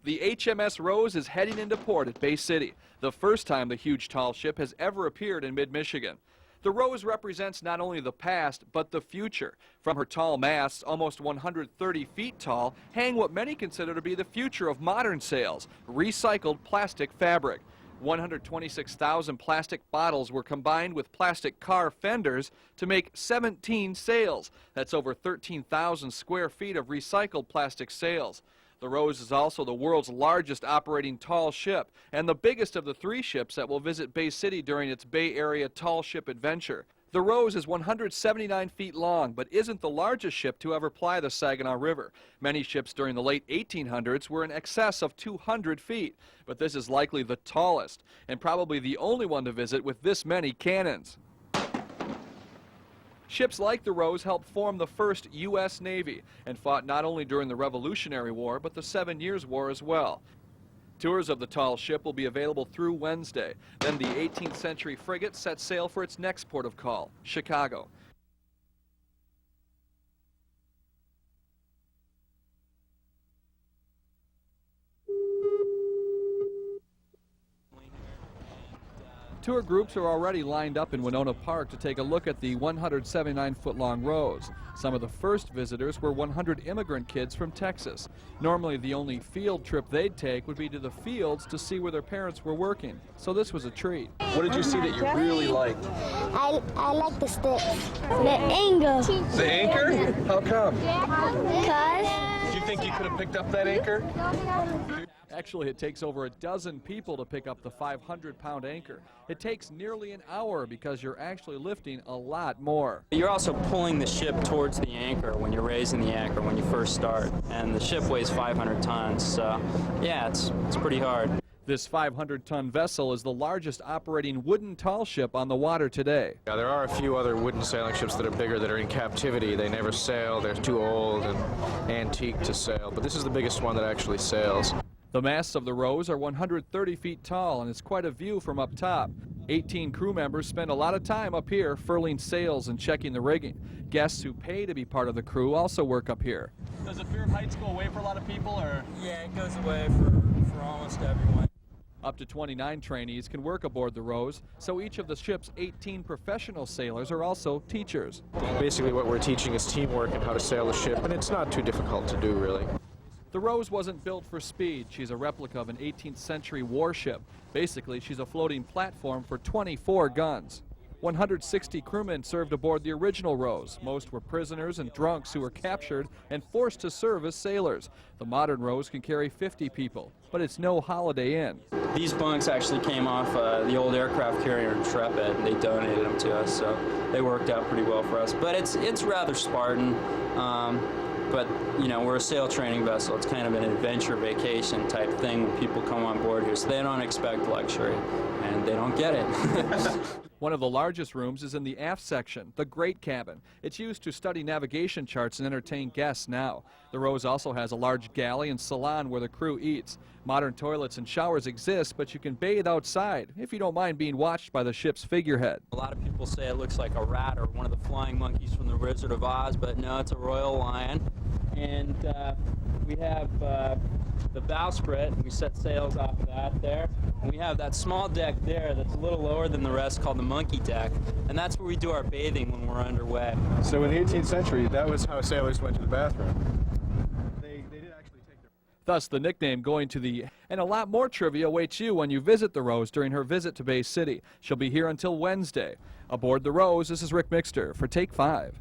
The HMS Rose is heading into port at Bay City, the first time the huge tall ship has ever appeared in mid-Michigan. The Rose represents not only the past, but the future. From her tall masts, almost 130 feet tall, hang what many consider to be the future of modern sails, recycled plastic fabric. 126,000 plastic bottles were combined with plastic car fenders to make 17 sails. That's over 13,000 square feet of recycled plastic sails. The Rose is also the world's largest operating tall ship and the biggest of the 3 ships that will visit Bay City during its Bay Area tall ship adventure. The Rose is 179 feet long, but isn't the largest ship to ever ply the Saginaw River. Many ships during the late 1800s were in excess of 200 feet, but this is likely the tallest and probably the only one to visit with this many cannons. Ships like the Rose helped form the first U.S. Navy and fought not only during the Revolutionary War, but the 7 Years' War as well. Tours of the tall ship will be available through Wednesday. Then the 18th century frigate sets sail for its next port of call, Chicago. Tour groups are already lined up in Winona Park to take a look at the 179-foot-long Rose. Some of the first visitors were 100 immigrant kids from Texas. Normally, the only field trip they'd take would be to the fields to see where their parents were working. So this was a treat. What did you see that you really liked? I like the sticks. The anchor. The anchor? How come? Because... Do you think you could have picked up that anchor? Actually, it takes over a dozen people to pick up the 500-pound anchor. It takes nearly an hour because you're actually lifting a lot more. You're also pulling the ship towards the anchor when you're raising the anchor when you first start. And the ship weighs 500 tons, so yeah, it's pretty hard. This 500-ton vessel is the largest operating wooden tall ship on the water today. Yeah, there are a few other wooden sailing ships that are bigger that are in captivity. They never sail, they're too old and antique to sail, but this is the biggest one that actually sails. The masts of the Rose are 130 feet tall, and it's quite a view from up top. 18 crew members spend a lot of time up here furling sails and checking the rigging. Guests who pay to be part of the crew also work up here. Does the fear of heights go away for a lot of people, or? Yeah, it goes away for almost everyone. Up to 29 trainees can work aboard the Rose, so each of the ship's 18 professional sailors are also teachers. Basically what we're teaching is teamwork and how to sail a ship, and it's not too difficult to do, really. The Rose wasn't built for speed. She's a replica of an 18th century warship. Basically, she's a floating platform for 24 guns. 160 crewmen served aboard the original Rose. Most were prisoners and drunks who were captured and forced to serve as sailors. The modern Rose can carry 50 people, but it's no Holiday Inn. These bunks actually came off the old aircraft carrier Intrepid, and they donated them to us, so they worked out pretty well for us. But it's rather Spartan. But, you know, we're a sail training vessel. It's kind of an adventure vacation type thing when people come on board here. So they don't expect luxury, and they don't get it. One of the largest rooms is in the aft section, the Great Cabin. It's used to study navigation charts and entertain guests now. The Rose also has a large galley and salon where the crew eats. Modern toilets and showers exist, but you can bathe outside if you don't mind being watched by the ship's figurehead. A lot of people say it looks like a rat or one of the flying monkeys from the Wizard of Oz, but no, it's a royal lion. And we have the bowsprit, and we set sails off of that there. And we have that small deck there that's a little lower than the rest called the monkey deck, and that's where we do our bathing when we're underway. So in the 18th century, that was how sailors went to the bathroom. They did actually take their... Thus the nickname going to the... And a lot more trivia awaits you when you visit the Rose during her visit to Bay City. She'll be here until Wednesday. Aboard the Rose, this is Ric Mixter for Take 5.